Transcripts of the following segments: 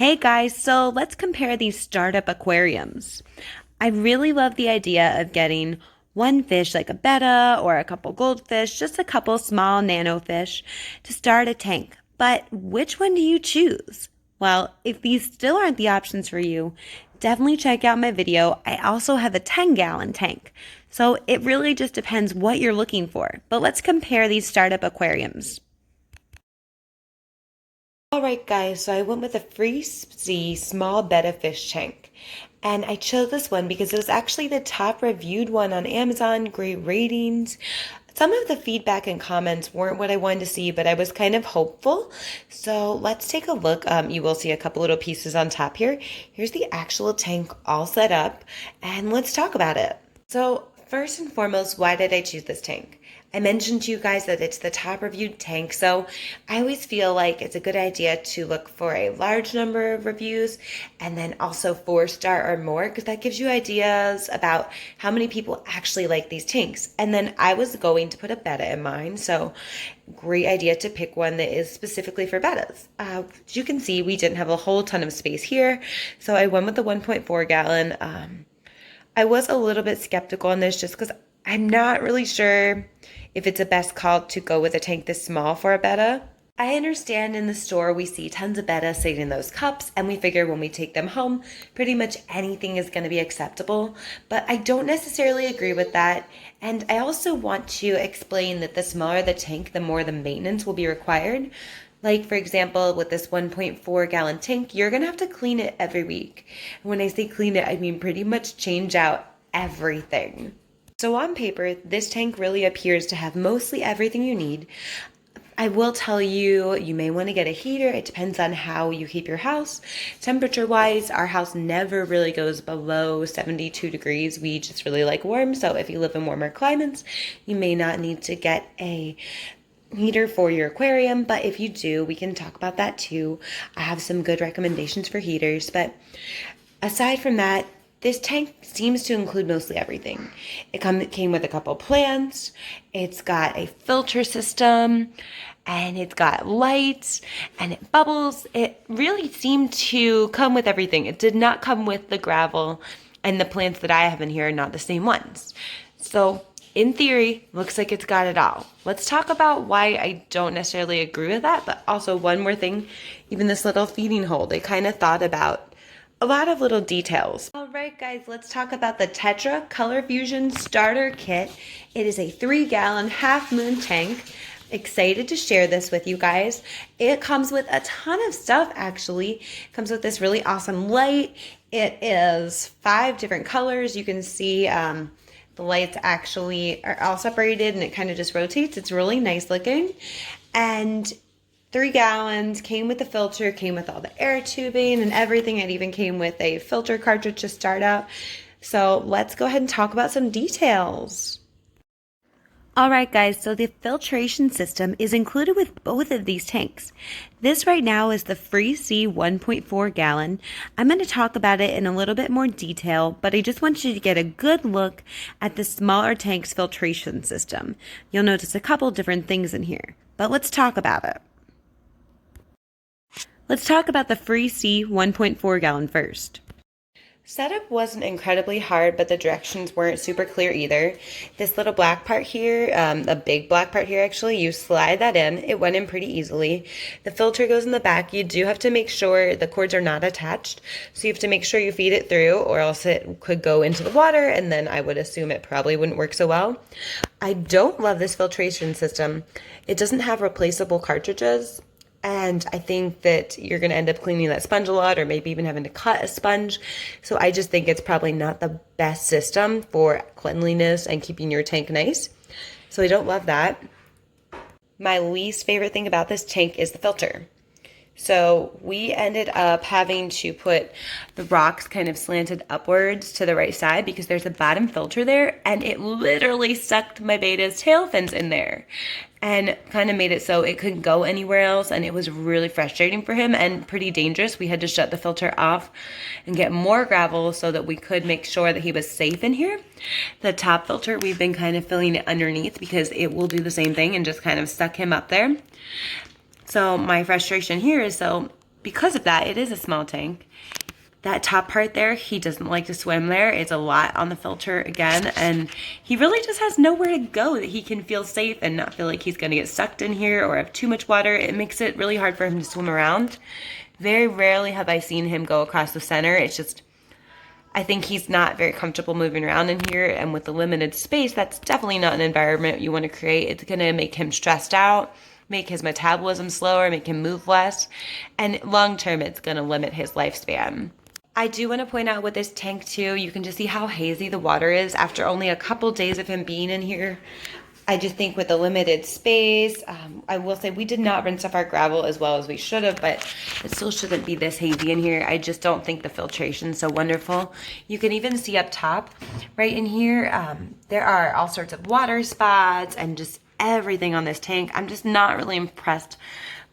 Hey guys, so let's compare these startup aquariums. I really love the idea of getting one fish like a betta or a couple goldfish, just a couple small nano fish to start a tank. But which one do you choose? Well, if these still aren't the options for you, definitely check out my video. I also have a 10-gallon tank. So it really just depends what you're looking for. But let's compare these startup aquariums. Alright guys, so I went with a FreeSea small betta fish tank. And I chose this one because it was actually the top reviewed one on Amazon, great ratings. Some of the feedback and comments weren't what I wanted to see, but I was kind of hopeful. So let's take a look. You will see a couple little pieces on top here. Here's the actual tank all set up, and let's talk about it. So first and foremost, why did I choose this tank? I mentioned to you guys that it's the top reviewed tank, so I always feel like it's a good idea to look for a large number of reviews and then also 4-star or more, because that gives you ideas about how many people actually like these tanks. And then I was going to put a betta in mine, so great idea to pick one that is specifically for bettas. As you can see, we didn't have a whole ton of space here, so I went with the 1.4 gallon. I was a little bit skeptical on this just because I'm not really sure if it's a best call to go with a tank this small for a betta. I understand in the store we see tons of bettas sitting in those cups, and we figure when we take them home, pretty much anything is going to be acceptable, but I don't necessarily agree with that. And I also want to explain that the smaller the tank, the more the maintenance will be required. Like, for example, with this 1.4 gallon tank, you're going to have to clean it every week. And when I say clean it, I mean pretty much change out everything. So on paper, this tank really appears to have mostly everything you need. I will tell you, you may want to get a heater. It depends on how you keep your house. Temperature-wise, our house never really goes below 72 degrees. We just really like warm. So if you live in warmer climates, you may not need to get a heater for your aquarium, but if you do, we can talk about that too. I have some good recommendations for heaters, but aside from that, this tank seems to include mostly everything. It came with a couple plants, it's got a filter system, and it's got lights, and it bubbles. It really seemed to come with everything. It did not come with the gravel, and the plants that I have in here are not the same ones. So in theory, looks like it's got it all. Let's talk about why I don't necessarily agree with that, but also one more thing, even this little feeding hole, they kind of thought about a lot of little details. All right, guys, let's talk about the Tetra Color Fusion Starter Kit. It is a 3-gallon half moon tank. Excited to share this with you guys. It comes with a ton of stuff, actually. It comes with this really awesome light. It is 5 different colors. You can see the lights actually are all separated and it kind of just rotates. It's really nice looking. And 3 gallons, came with the filter, came with all the air tubing and everything. It even came with a filter cartridge to start out. So let's go ahead and talk about some details. Alright guys, so the filtration system is included with both of these tanks. This right now is the FreeSee 1.4 gallon. I'm going to talk about it in a little bit more detail, but I just want you to get a good look at the smaller tank's filtration system. You'll notice a couple different things in here, but let's talk about it. Let's talk about the FreeSee 1.4 gallon first. Setup wasn't incredibly hard, but the directions weren't super clear either. This little black part here, a big black part here actually, you slide that in. It went in pretty easily. The filter goes in the back. You do have to make sure the cords are not attached. So you have to make sure you feed it through, or else it could go into the water, and then I would assume it probably wouldn't work so well. I don't love this filtration system. It doesn't have replaceable cartridges. And I think that you're going to end up cleaning that sponge a lot, or maybe even having to cut a sponge. So I just think it's probably not the best system for cleanliness and keeping your tank nice. So I don't love that. My least favorite thing about this tank is the filter. So we ended up having to put the rocks kind of slanted upwards to the right side because there's a bottom filter there, and it literally sucked my Betta's tail fins in there and kind of made it so it couldn't go anywhere else, and it was really frustrating for him and pretty dangerous. We had to shut the filter off and get more gravel so that we could make sure that he was safe in here. The top filter, we've been kind of filling it underneath because it will do the same thing and just kind of suck him up there. So my frustration here is, so because of that, it is a small tank. That top part there, he doesn't like to swim there. It's a lot on the filter again, and he really just has nowhere to go that he can feel safe and not feel like he's gonna get sucked in here or have too much water. It makes it really hard for him to swim around. Very rarely have I seen him go across the center. It's just, I think he's not very comfortable moving around in here, and with the limited space, that's definitely not an environment you want to create. It's gonna make him stressed out, make his metabolism slower, make him move less, and long term, it's gonna limit his lifespan. I do want to point out with this tank too, you can just see how hazy the water is after only a couple days of him being in here. I just think with the limited space, I will say we did not rinse off our gravel as well as we should have, but it still shouldn't be this hazy in here. I just don't think the filtration's so wonderful. You can even see up top, right in here, there are all sorts of water spots and just everything on this tank. I'm just not really impressed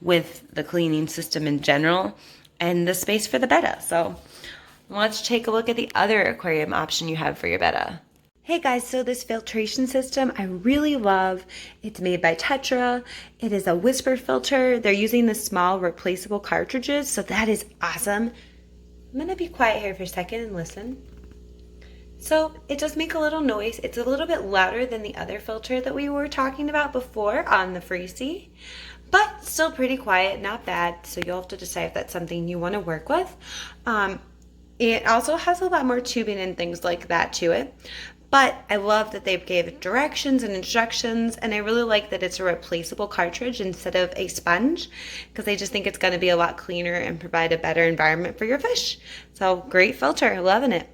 with the cleaning system in general and the space for the Betta. So let's take a look at the other aquarium option you have for your Betta. Hey guys, so this filtration system I really love. It's made by Tetra. It is a whisper filter. They're using the small replaceable cartridges, so that is awesome. I'm gonna be quiet here for a second and listen. So it does make a little noise. It's a little bit louder than the other filter that we were talking about before on the FreeSee, but still pretty quiet, not bad. So you'll have to decide if that's something you want to work with. It also has a lot more tubing and things like that to it. But I love that they gave directions and instructions, and I really like that it's a replaceable cartridge instead of a sponge, because I just think it's going to be a lot cleaner and provide a better environment for your fish. So great filter, loving it.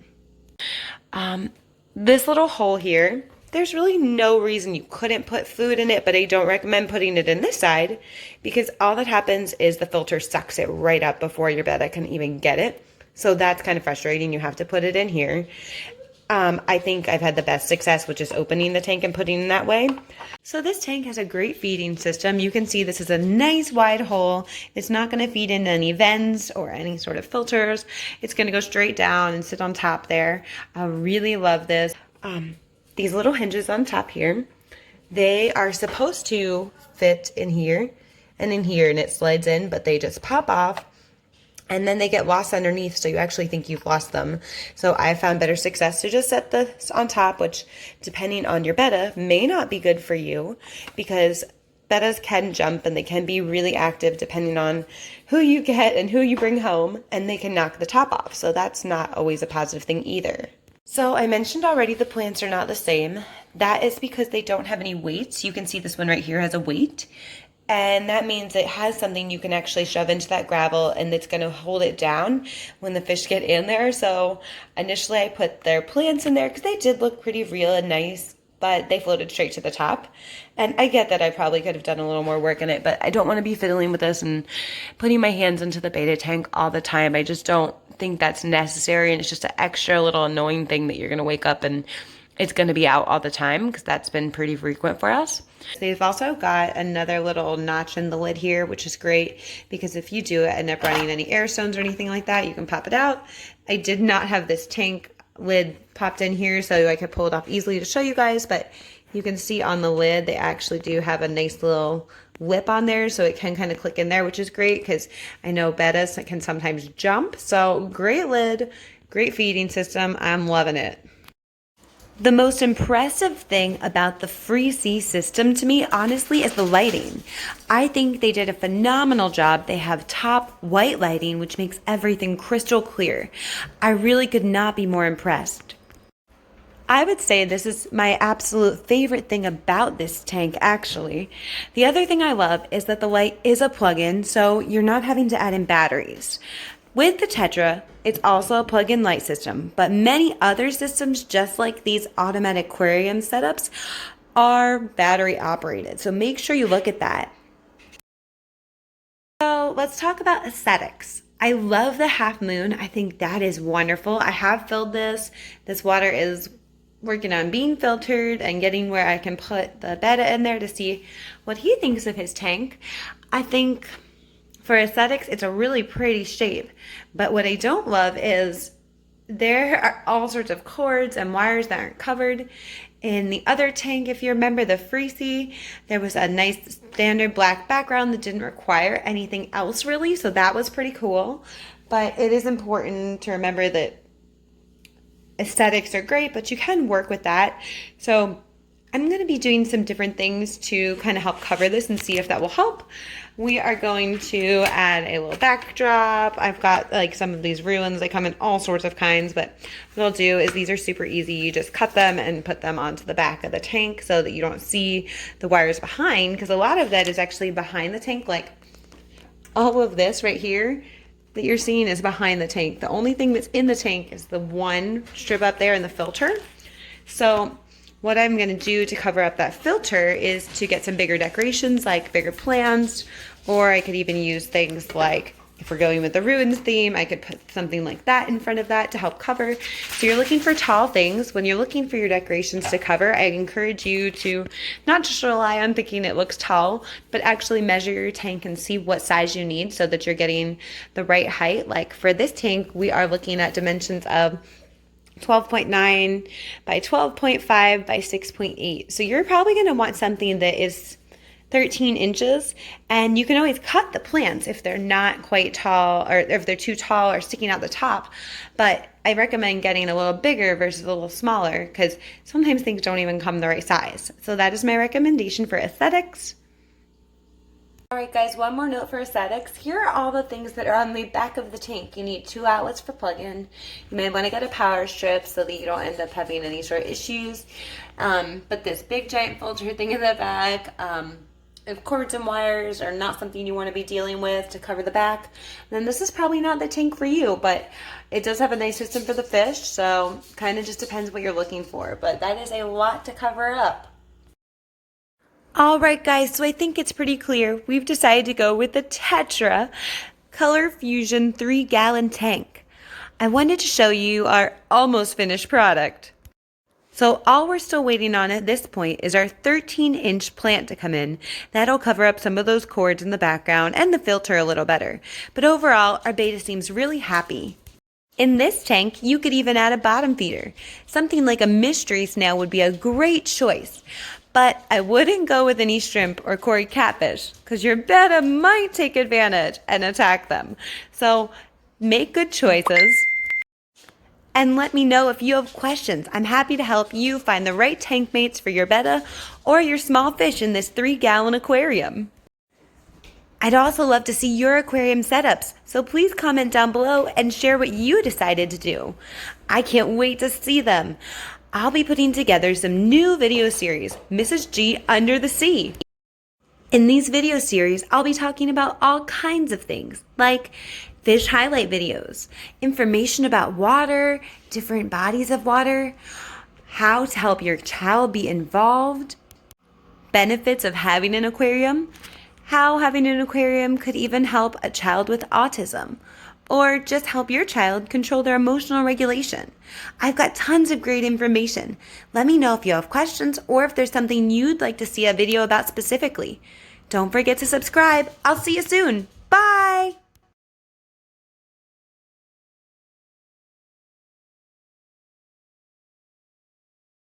This little hole here, there's really no reason you couldn't put food in it, but I don't recommend putting it in this side because all that happens is the filter sucks it right up before your Betta can even get it. So that's kind of frustrating. You have to put it in here. I think I've had the best success with just opening the tank and putting it that way. So this tank has a great feeding system. You can see this is a nice wide hole. It's not going to feed into any vents or any sort of filters. It's going to go straight down and sit on top there. I really love this. These little hinges on top here, they are supposed to fit in here and in here, and it slides in, but they just pop off. And then they get lost underneath, so you actually think you've lost them. So I found better success to just set this on top, which, depending on your Betta, may not be good for you because Bettas can jump and they can be really active depending on who you get and who you bring home, and they can knock the top off. So that's not always a positive thing either. So I mentioned already the plants are not the same. That is because they don't have any weights. You can see this one right here has a weight. And that means it has something you can actually shove into that gravel and it's going to hold it down when the fish get in there. So initially I put their plants in there because they did look pretty real and nice, but they floated straight to the top. And I get that I probably could have done a little more work in it, but I don't want to be fiddling with this and putting my hands into the betta tank all the time. I just don't think that's necessary, and it's just an extra little annoying thing that you're going to wake up and it's going to be out all the time because that's been pretty frequent for us. They've also got another little notch in the lid here, which is great because if you do end up running any air stones or anything like that, you can pop it out. I did not have this tank lid popped in here so I could pull it off easily to show you guys, but you can see on the lid they actually do have a nice little lip on there, so it can kind of click in there, which is great because I know bettas can sometimes jump. So great lid, great feeding system. I'm loving it. The most impressive thing about the FreeSee system to me, honestly, is the lighting. I think they did a phenomenal job. They have top white lighting, which makes everything crystal clear. I really could not be more impressed. I would say this is my absolute favorite thing about this tank, actually. The other thing I love is that the light is a plug-in, so you're not having to add in batteries. With the Tetra, it's also a plug-in light system, but many other systems, just like these automatic aquarium setups, are battery operated. So make sure you look at that. So let's talk about aesthetics. I love the half moon. I think that is wonderful. I have filled this. This water is working on being filtered and getting where I can put the Betta in there to see what he thinks of his tank. I think for aesthetics, it's a really pretty shape, but what I don't love is there are all sorts of cords and wires that aren't covered, In the other tank, if you remember the FreeSea, there was a nice standard black background that didn't require anything else really, so that was pretty cool. But it is important to remember that aesthetics are great, but you can work with that. So I'm going to be doing some different things to kind of help cover this and see if that will help. We are going to add a little backdrop. I've got like some of these ruins. They come in all sorts of kinds, but what I'll do is these are super easy. You just cut them and put them onto the back of the tank so that you don't see the wires behind, because a lot of that is actually behind the tank. Like all of this right here that you're seeing is behind the tank. The only thing that's in the tank is the one strip up there in the filter. So what I'm going to do to cover up that filter is to get some bigger decorations, like bigger plants, or I could even use things like, if we're going with the ruins theme, I could put something like that in front of that to help cover. So you're looking for tall things. When you're looking for your decorations to cover, I encourage you to not just rely on thinking it looks tall, but actually measure your tank and see what size you need so that you're getting the right height. Like for this tank, we are looking at dimensions of 12.9 by 12.5 by 6.8. So you're probably going to want something that is 13 inches, and you can always cut the plants if they're not quite tall, or if they're too tall or sticking out the top. But I recommend getting a little bigger versus a little smaller, because sometimes things don't even come the right size. So that is my recommendation for aesthetics. Alright guys, one more note for aesthetics. Here are all the things that are on the back of the tank. You need 2 outlets for plug-in. You may want to get a power strip so that you don't end up having any sort of issues. But this big giant filter thing in the back, if cords and wires are not something you want to be dealing with to cover the back, then this is probably not the tank for you. But it does have a nice system for the fish, so kind of just depends what you're looking for. But that is a lot to cover up. Alright guys, so I think it's pretty clear. We've decided to go with the Tetra Color Fusion 3-gallon tank. I wanted to show you our almost finished product. So all we're still waiting on at this point is our 13-inch plant to come in. That'll cover up some of those cords in the background and the filter a little better. But overall, our betta seems really happy. In this tank, you could even add a bottom feeder. Something like a mystery snail would be a great choice. But I wouldn't go with any shrimp or cory catfish, because your betta might take advantage and attack them. So make good choices. And let me know if you have questions. I'm happy to help you find the right tank mates for your betta or your small fish in this 3-gallon aquarium. I'd also love to see your aquarium setups, so please comment down below and share what you decided to do. I can't wait to see them. I'll be putting together some new video series, Mrs. G Under the Sea. In these video series, I'll be talking about all kinds of things, like fish highlight videos, information about water, different bodies of water, how to help your child be involved, benefits of having an aquarium, how having an aquarium could even help a child with autism, or just help your child control their emotional regulation. I've got tons of great information. Let me know if you have questions or if there's something you'd like to see a video about specifically. Don't forget to subscribe. I'll see you soon.